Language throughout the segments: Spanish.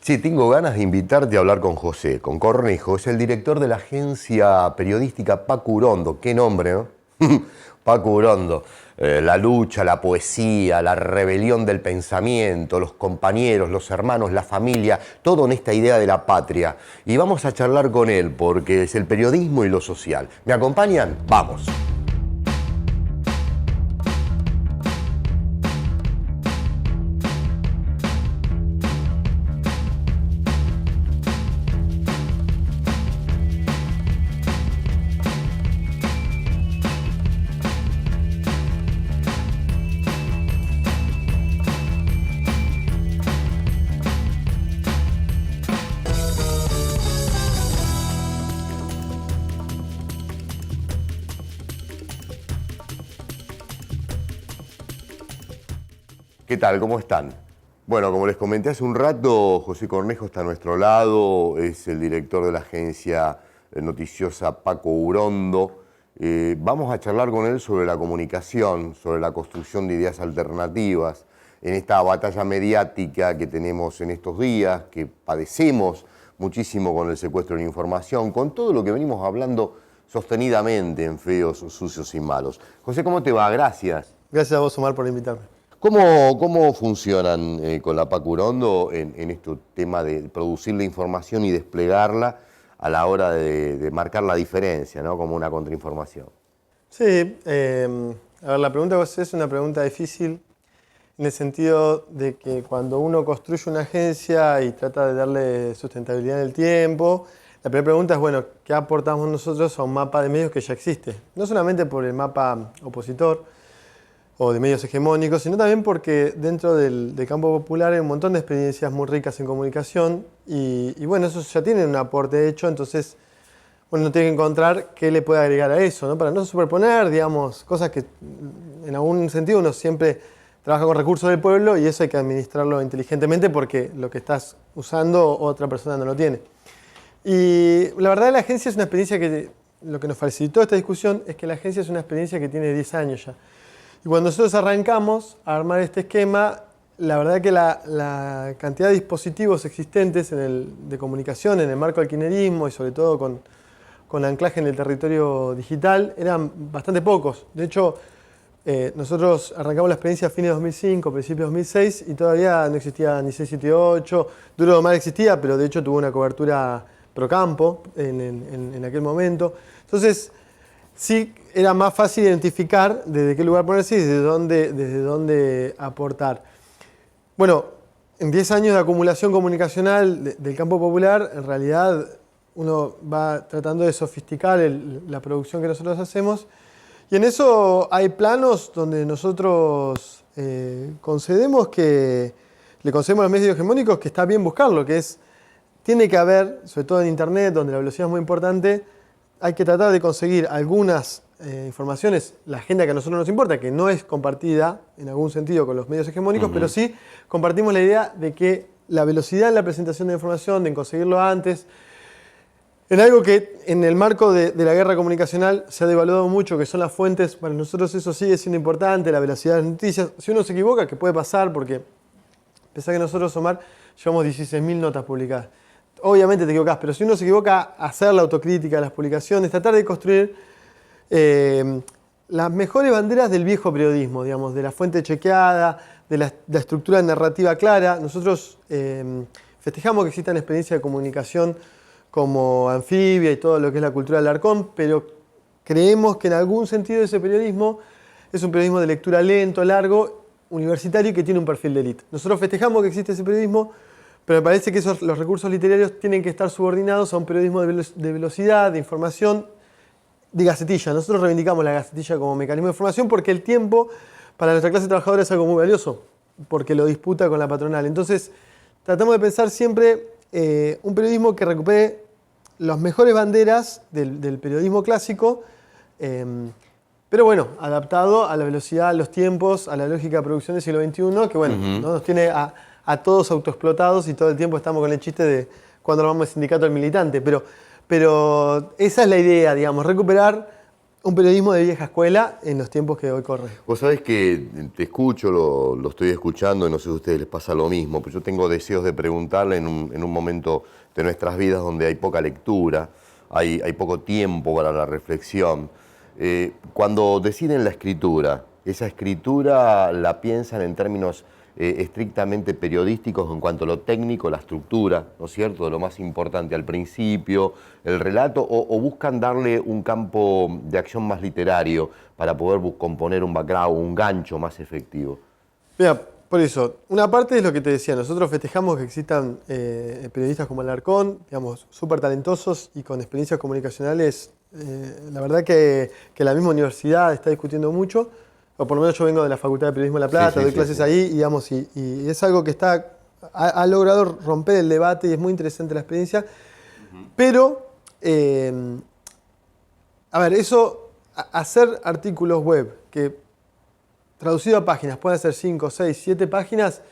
Sí, tengo ganas de invitarte a hablar con José, con Cornejo. Es el director de la agencia periodística Paco Urondo. Qué nombre, ¿no? Paco Urondo. La lucha, la poesía, la rebelión del pensamiento, los compañeros, los hermanos, la familia, todo en esta idea de la patria. Y vamos a charlar con él porque es el periodismo y lo social. ¿Me acompañan? Vamos. ¿Qué tal? ¿Cómo están? Bueno, como les comenté hace un rato, José Cornejo está a nuestro lado, es el director de la agencia noticiosa Paco Urondo. Vamos a charlar con él sobre la comunicación, sobre la construcción de ideas alternativas, en esta batalla mediática que tenemos en estos días, que padecemos muchísimo con el secuestro de la información, con todo lo que venimos hablando sostenidamente en Feos, Sucios y Malos. José, ¿cómo te va? Gracias. Gracias a vos, Omar, por invitarme. ¿Cómo funcionan con la Paco Urondo en este tema de producir la información y desplegarla a la hora de marcar la diferencia, ¿no? Como una contrainformación? Sí, a ver, la pregunta que vos haces es una pregunta difícil en el sentido de que cuando uno construye una agencia y trata de darle sustentabilidad en el tiempo, la primera pregunta es, bueno, ¿qué aportamos nosotros a un mapa de medios que ya existe? No solamente por el mapa opositor o de medios hegemónicos, sino también porque dentro del campo popular hay un montón de experiencias muy ricas en comunicación y bueno, esos ya tienen un aporte hecho, entonces uno tiene que encontrar qué le puede agregar a eso, ¿no? Para no superponer, digamos, cosas que en algún sentido uno siempre trabaja con recursos del pueblo y eso hay que administrarlo inteligentemente porque lo que estás usando otra persona no lo tiene. Y la verdad la agencia es una experiencia que, lo que nos facilitó esta discusión es que la agencia es una experiencia que tiene 10 años ya. Y cuando nosotros arrancamos a armar este esquema, la verdad que la cantidad de dispositivos existentes de comunicación en el marco del kirchnerismo y sobre todo con anclaje en el territorio digital eran bastante pocos. De hecho, nosotros arrancamos la experiencia a fines de 2005, principios de 2006 y todavía no existía ni 678. Duro de Mar existía, pero de hecho tuvo una cobertura pro campo en aquel momento. Entonces, sí, era más fácil identificar desde qué lugar ponerse y desde dónde aportar. Bueno, en 10 años de acumulación comunicacional del campo popular, en realidad uno va tratando de sofisticar la producción que nosotros hacemos y en eso hay planos donde nosotros le concedemos a los medios hegemónicos que está bien buscarlo, que es, tiene que haber, sobre todo en Internet, donde la velocidad es muy importante, hay que tratar de conseguir algunas informaciones, la agenda que a nosotros nos importa, que no es compartida en algún sentido con los medios hegemónicos, pero sí compartimos la idea de que la velocidad en la presentación de información, de conseguirlo antes, en algo que en el marco de la guerra comunicacional se ha devaluado mucho, que son las fuentes, para nosotros eso sigue siendo importante, la velocidad de las noticias. Si uno se equivoca, que puede pasar, porque pensá que nosotros, Omar, llevamos 16.000 notas publicadas. Obviamente te equivocás, pero si uno se equivoca, hacer la autocrítica de las publicaciones, tratar de construir las mejores banderas del viejo periodismo, digamos, de la fuente chequeada, de la estructura narrativa clara. Nosotros festejamos que existan experiencias de comunicación como Anfibia y todo lo que es la cultura del Arcón, pero creemos que en algún sentido ese periodismo es un periodismo de lectura lento, largo, universitario y que tiene un perfil de élite. Nosotros festejamos que existe ese periodismo, pero me parece que los recursos literarios tienen que estar subordinados a un periodismo de velocidad, de información, de gacetilla. Nosotros reivindicamos la gacetilla como mecanismo de información porque el tiempo para nuestra clase trabajadora es algo muy valioso, porque lo disputa con la patronal. Entonces, tratamos de pensar siempre un periodismo que recupere las mejores banderas del periodismo clásico, pero bueno, adaptado a la velocidad, a los tiempos, a la lógica de producción del siglo XXI, que bueno, ¿no? Nos tiene a todos autoexplotados y todo el tiempo estamos con el chiste de cuando armamos el sindicato del militante. Pero esa es la idea, digamos, recuperar un periodismo de vieja escuela en los tiempos que hoy corren. Vos sabés que te escucho, lo estoy escuchando y no sé si a ustedes les pasa lo mismo, pero yo tengo deseos de preguntarle en un momento de nuestras vidas donde hay poca lectura, hay poco tiempo para la reflexión. Cuando deciden la escritura, ¿esa escritura la piensan en términos estrictamente periodísticos en cuanto a lo técnico, la estructura, ¿no es cierto?, de lo más importante al principio, el relato, o buscan darle un campo de acción más literario para poder componer un background, un gancho más efectivo? Mira, por eso, una parte es lo que te decía, nosotros festejamos que existan periodistas como Alarcón, digamos, súper talentosos y con experiencias comunicacionales. La verdad que la misma universidad está discutiendo mucho, o por lo menos yo vengo de la Facultad de Periodismo de La Plata, doy clases ahí, y, digamos, y es algo que ha logrado romper el debate y es muy interesante la experiencia. Pero, a ver, hacer artículos web que traducido a páginas pueden ser 5, 6, 7 páginas,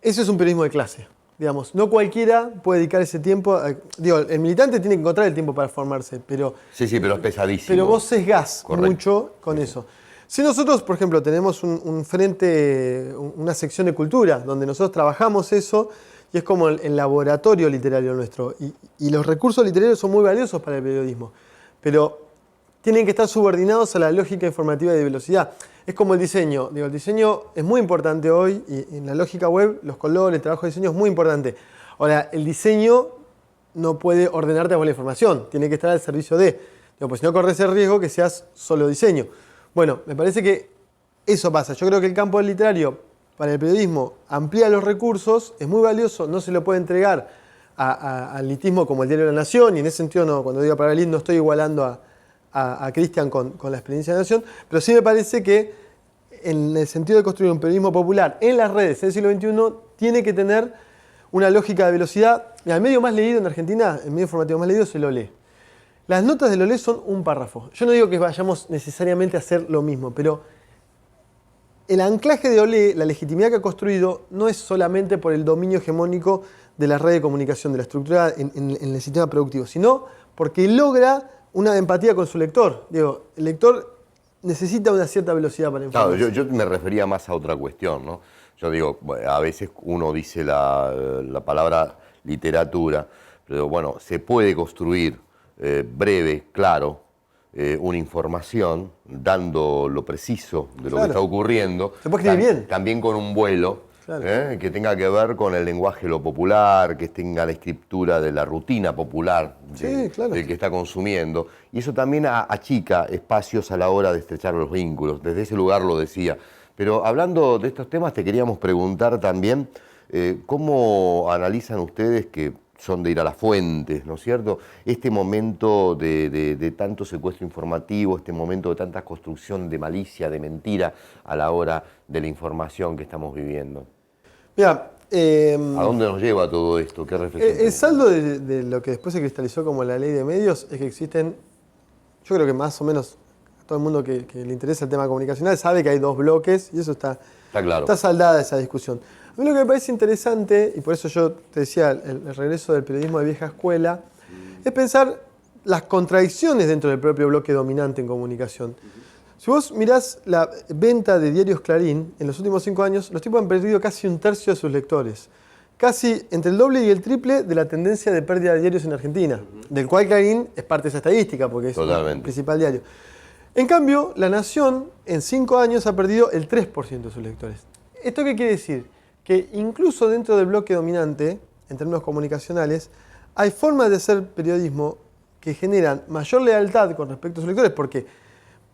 eso es un periodismo de clase. Digamos, no cualquiera puede dedicar ese tiempo. Digo, el militante tiene que encontrar el tiempo para formarse, pero... Sí, pero es pesadísimo. Pero vos sesgás Correcto. mucho con eso. Si nosotros, por ejemplo, tenemos un frente, una sección de cultura, donde nosotros trabajamos eso, y es como el laboratorio literario nuestro, y los recursos literarios son muy valiosos para el periodismo, pero tienen que estar subordinados a la lógica informativa y de velocidad. Es como el diseño. Digo, el diseño es muy importante hoy, y en la lógica web, los colores, el trabajo de diseño es muy importante. Ahora, el diseño no puede ordenarte a vos la información, tiene que estar al servicio de. Digo, pues si no corres el riesgo que seas solo diseño. Bueno, me parece que eso pasa. Yo creo que el campo del literario para el periodismo amplía los recursos, es muy valioso, no se lo puede entregar al litismo como el Diario de la Nación, y en ese sentido, no, cuando digo para el no estoy igualando a Cristian con la experiencia de la Nación, pero sí me parece que en el sentido de construir un periodismo popular en las redes en el siglo XXI tiene que tener una lógica de velocidad. Mira, el medio más leído en Argentina, el medio informativo más leído es el Olé. Las notas del Olé son un párrafo. Yo no digo que vayamos necesariamente a hacer lo mismo, pero el anclaje de Olé, la legitimidad que ha construido, no es solamente por el dominio hegemónico de la red de comunicación, de la estructura en el sistema productivo, sino porque logra una empatía con su lector. Digo, el lector necesita una cierta velocidad para informarse. Claro, yo me refería más a otra cuestión, ¿no? Yo digo, a veces uno dice la palabra literatura, pero bueno, se puede construir breve, claro, una información, dando lo preciso de lo que está ocurriendo. Se puede escribir bien. También con un vuelo, que tenga que ver con el lenguaje de lo popular, que tenga la escritura de la rutina popular del que está consumiendo. Y eso también achica espacios a la hora de estrechar los vínculos. Desde ese lugar lo decía. Pero hablando de estos temas, te queríamos preguntar también cómo analizan ustedes, que son de ir a las fuentes, ¿no es cierto?, este momento de tanto secuestro informativo, este momento de tanta construcción de malicia, de mentira a la hora de la información que estamos viviendo. Mira, ¿a dónde nos lleva todo esto? ¿Qué reflexión? El saldo de lo que después se cristalizó como la ley de medios es que existen, yo creo que más o menos todo el mundo que le interesa el tema comunicacional sabe que hay dos bloques y eso está claro. Está saldada esa discusión. A mí lo que me parece interesante, y por eso yo te decía el regreso del periodismo de vieja escuela, es pensar las contradicciones dentro del propio bloque dominante en comunicación. Si vos mirás la venta de diarios Clarín, en los últimos 5 años, los tipos han perdido casi 1/3 de sus lectores. Casi entre el doble y el triple de la tendencia de pérdida de diarios en Argentina, del cual Clarín es parte de esa estadística, porque es el principal diario. En cambio, La Nación en 5 años ha perdido el 3% de sus lectores. ¿Esto qué quiere decir? Que incluso dentro del bloque dominante, en términos comunicacionales, hay formas de hacer periodismo que generan mayor lealtad con respecto a sus lectores, porque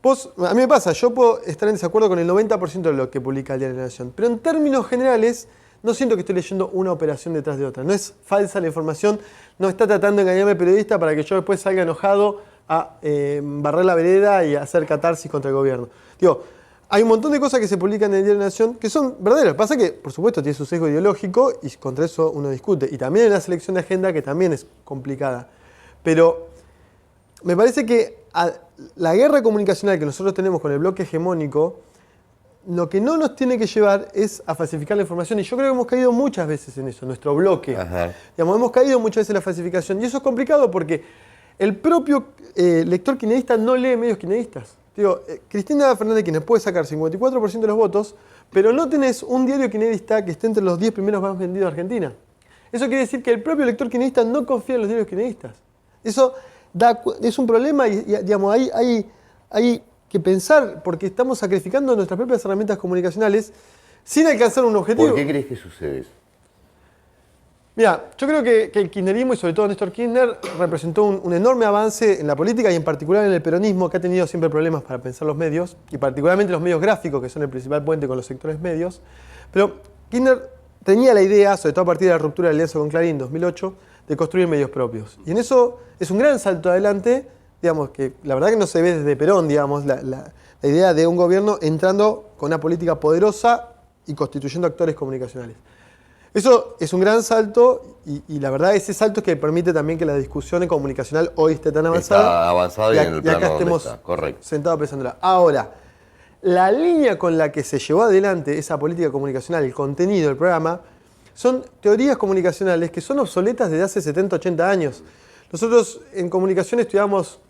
a mí me pasa, yo puedo estar en desacuerdo con el 90% de lo que publica el Diario de la Nación, pero en términos generales no siento que estoy leyendo una operación detrás de otra. No es falsa la información, no está tratando de engañarme al periodista para que yo después salga enojado a barrer la vereda y a hacer catarsis contra el gobierno. Digo, hay un montón de cosas que se publican en el Diario de la Nación que son verdaderas. Pasa que, por supuesto, tiene su sesgo ideológico y contra eso uno discute. Y también hay una selección de agenda que también es complicada. Pero me parece que la guerra comunicacional que nosotros tenemos con el bloque hegemónico, lo que no nos tiene que llevar es a falsificar la información. Y yo creo que hemos caído muchas veces en eso, nuestro bloque. Digamos, hemos caído muchas veces en la falsificación. Y eso es complicado porque el propio lector kirchnerista no lee medios kirchneristas. Digo, Cristina Fernández de Kirchner puede sacar 54% de los votos, pero no tenés un diario kirchnerista que esté entre los 10 primeros más vendidos de Argentina. Eso quiere decir que el propio lector kirchnerista no confía en los diarios kirchneristas. Eso es un problema y digamos, hay que pensar, porque estamos sacrificando nuestras propias herramientas comunicacionales sin alcanzar un objetivo. ¿Por qué crees que sucede eso? Mira, yo creo que el kirchnerismo y sobre todo Néstor Kirchner representó un enorme avance en la política y en particular en el peronismo, que ha tenido siempre problemas para pensar los medios, y particularmente los medios gráficos, que son el principal puente con los sectores medios. Pero Kirchner tenía la idea, sobre todo a partir de la ruptura de la alianza con Clarín en 2008, de construir medios propios. Y en eso es un gran salto adelante, digamos, que la verdad que no se ve desde Perón, digamos, la idea de un gobierno entrando con una política poderosa y constituyendo actores comunicacionales. Eso es un gran salto y la verdad ese salto es que permite también que la discusión comunicacional hoy esté tan avanzada. Está avanzada y en el plano acá donde estemos está, correcto. sentados pensándola. Ahora, la línea con la que se llevó adelante esa política comunicacional, el contenido del programa, son teorías comunicacionales que son obsoletas desde hace 70, 80 años. Nosotros en comunicación estudiamos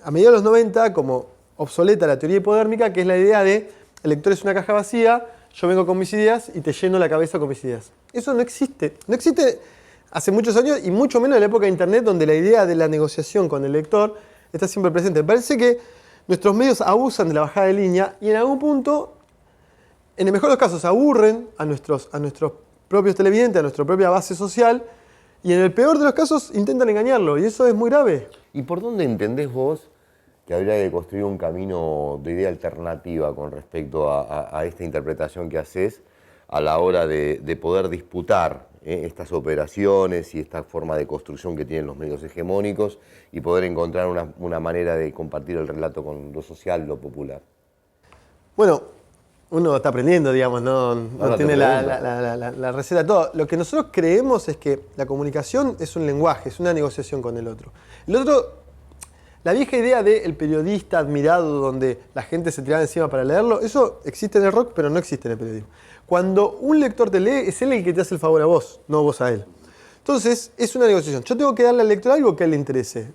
a mediados de los 90 como obsoleta la teoría hipodérmica, que es la idea de el lector es una caja vacía, yo vengo con mis ideas y te lleno la cabeza con mis ideas. Eso no existe. No existe hace muchos años y mucho menos en la época de Internet, donde la idea de la negociación con el lector está siempre presente. Me parece que nuestros medios abusan de la bajada de línea y en algún punto, en el mejor de los casos, aburren a nuestros propios televidentes, a nuestra propia base social y en el peor de los casos intentan engañarlo y eso es muy grave. ¿Y por dónde entendés vos que habría que construir un camino de idea alternativa con respecto a esta interpretación que haces a la hora de poder disputar estas operaciones y esta forma de construcción que tienen los medios hegemónicos y poder encontrar una manera de compartir el relato con lo social, lo popular? Bueno, uno está aprendiendo, digamos, no tiene la receta de todo. Lo que nosotros creemos es que la comunicación es un lenguaje, es una negociación con el otro. El otro, la vieja idea del periodista admirado donde la gente se tiraba encima para leerlo, eso existe en el rock, pero no existe en el periodismo. Cuando un lector te lee, es él el que te hace el favor a vos, no vos a él. Entonces, es una negociación. Yo tengo que darle al lector algo que a él le interese.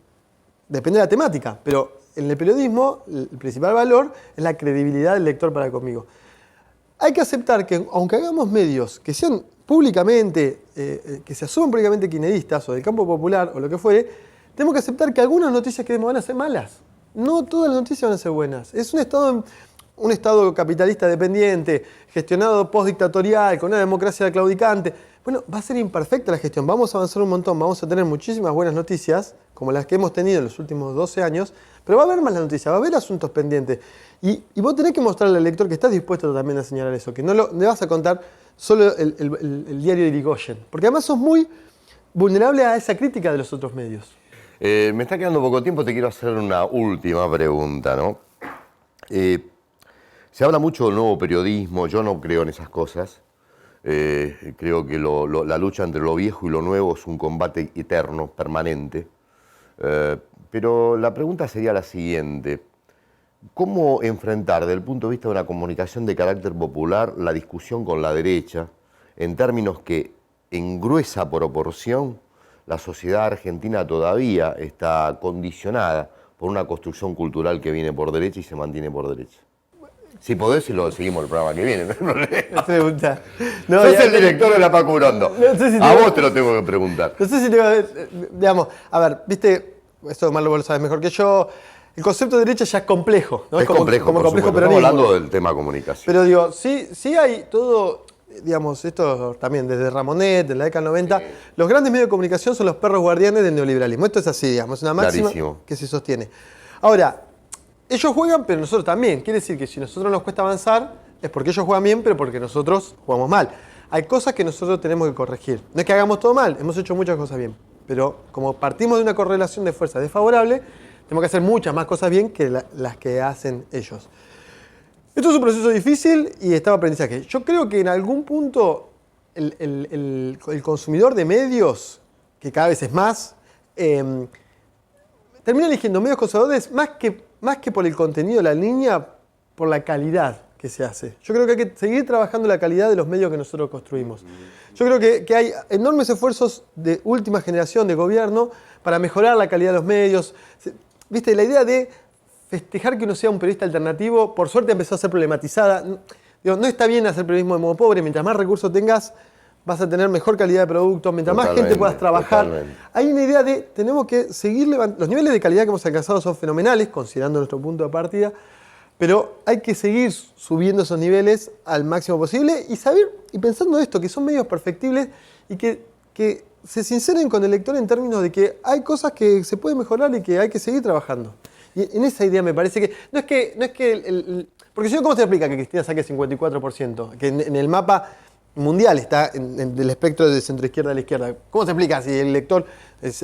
Depende de la temática, pero en el periodismo el principal valor es la credibilidad del lector para conmigo. Hay que aceptar que, aunque hagamos medios que sean públicamente, que se asuman públicamente kirchneristas o del campo popular o lo que fuere, tenemos que aceptar que algunas noticias que demos van a ser malas. No todas las noticias van a ser buenas. Es un estado capitalista dependiente, gestionado postdictatorial, con una democracia claudicante. Bueno, va a ser imperfecta la gestión. Vamos a avanzar un montón, vamos a tener muchísimas buenas noticias, como las que hemos tenido en los últimos 12 años, pero va a haber malas noticias, va a haber asuntos pendientes. Y vos tenés que mostrarle al lector que estás dispuesto también a señalar eso, que no le vas a contar solo el diario de Irigoyen, porque además sos muy vulnerable a esa crítica de los otros medios. Me está quedando poco tiempo, te quiero hacer una última pregunta, ¿no? Se habla mucho del nuevo periodismo, yo no creo en esas cosas. Creo que la lucha entre lo viejo y lo nuevo es un combate eterno, permanente. Pero la pregunta sería la siguiente. ¿Cómo enfrentar, desde el punto de vista de una comunicación de carácter popular, la discusión con la derecha en términos que, en gruesa proporción, la sociedad argentina todavía está condicionada por una construcción cultural que viene por derecha y se mantiene por derecha? Si podés, lo seguimos el programa que viene. Me pregunta. No, sos el director de la Paco Urondo. No sé si a vos te lo tengo que preguntar. No sé si te va a ver, digamos, a ver, viste, esto Marlo vos lo sabes mejor que yo, el concepto de derecha ya es complejo, ¿no? Es complejo, como por complejo supuesto. peronismo. Estamos hablando del tema comunicación. Pero digo, sí hay todo, digamos, esto también desde Ramonet, en la década del 90, sí. Los grandes medios de comunicación son los perros guardianes del neoliberalismo. Esto es así, digamos, es una máxima Clarísimo. Que se sostiene. Ahora, ellos juegan, pero nosotros también. Quiere decir que si a nosotros nos cuesta avanzar, es porque ellos juegan bien, pero porque nosotros jugamos mal. Hay cosas que nosotros tenemos que corregir. No es que hagamos todo mal, hemos hecho muchas cosas bien. Pero como partimos de una correlación de fuerzas desfavorable, tenemos que hacer muchas más cosas bien que las que hacen ellos. Esto es un proceso difícil y está en aprendizaje. Yo creo que en algún punto el consumidor de medios, que cada vez es más, termina eligiendo medios conservadores más que por el contenido de la línea, por la calidad que se hace. Yo creo que hay que seguir trabajando la calidad de los medios que nosotros construimos. Yo creo que hay enormes esfuerzos de última generación de gobierno para mejorar la calidad de los medios. ¿Viste? La idea de festejar que uno sea un periodista alternativo, por suerte empezó a ser problematizada. Digo, no está bien hacer periodismo de modo pobre. Mientras más recursos tengas, vas a tener mejor calidad de producto. Mientras más gente puedas trabajar. Totalmente. Hay una idea de, tenemos que seguir levantando. Los niveles de calidad que hemos alcanzado son fenomenales, considerando nuestro punto de partida. Pero hay que seguir subiendo esos niveles al máximo posible y saber, y pensando esto, que son medios perfectibles y que se sinceren con el lector en términos de que hay cosas que se pueden mejorar y que hay que seguir trabajando. Y en esa idea me parece que... No es que porque si no, ¿cómo se explica que Cristina saque 54%? Que en el mapa mundial está del espectro de centroizquierda a la izquierda. ¿Cómo se explica si el lector es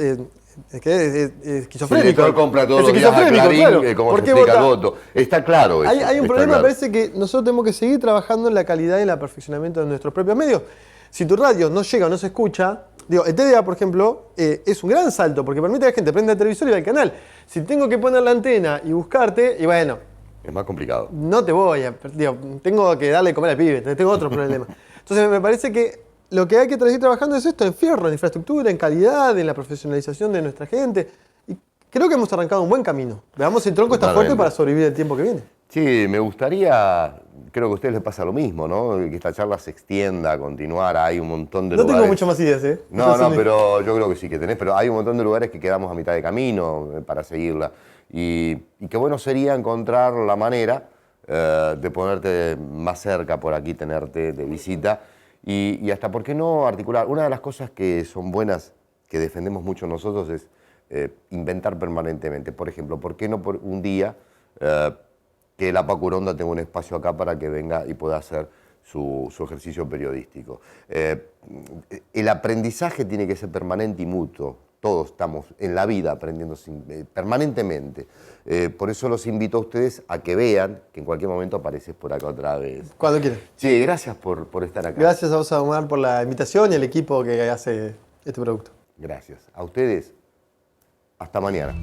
esquizofrénico? Si el lector compra todos los días a Clarín, claro. ¿Cómo se explica el voto? Está claro eso. Hay un problema, claro. Parece que nosotros tenemos que seguir trabajando en la calidad y el perfeccionamiento de nuestros propios medios. Si tu radio no llega o no se escucha... Digo, el TDA, por ejemplo, es un gran salto porque permite a la gente prenda el televisor y va al canal. Si tengo que poner la antena y buscarte, y bueno... Es más complicado. No te voy a... Digo, tengo que darle de comer al pibe, tengo otro problema. Entonces me parece que lo que hay que seguir trabajando es esto, en fierro, en infraestructura, en calidad, en la profesionalización de nuestra gente. Y creo que hemos arrancado un buen camino. Veamos si el tronco está fuerte para sobrevivir el tiempo que viene. Sí, me gustaría... Creo que a ustedes les pasa lo mismo, ¿no? Que esta charla se extienda, continuara, hay un montón de lugares... No tengo mucho más ideas, ¿eh? No, pero yo creo que sí que tenés, pero hay un montón de lugares que quedamos a mitad de camino para seguirla. Y qué bueno sería encontrar la manera de ponerte más cerca por aquí, tenerte de visita y hasta, ¿por qué no articular? Una de las cosas que son buenas, que defendemos mucho nosotros, es inventar permanentemente. Por ejemplo, ¿por qué no por un día... que la Paco Uronda tenga un espacio acá para que venga y pueda hacer su ejercicio periodístico? El aprendizaje tiene que ser permanente y mutuo. Todos estamos en la vida aprendiendo permanentemente. Por eso los invito a ustedes a que vean que en cualquier momento apareces por acá otra vez. Cuando quieran. Sí, gracias por estar acá. Gracias a vos, Omar, por la invitación y al equipo que hace este producto. Gracias. A ustedes, hasta mañana.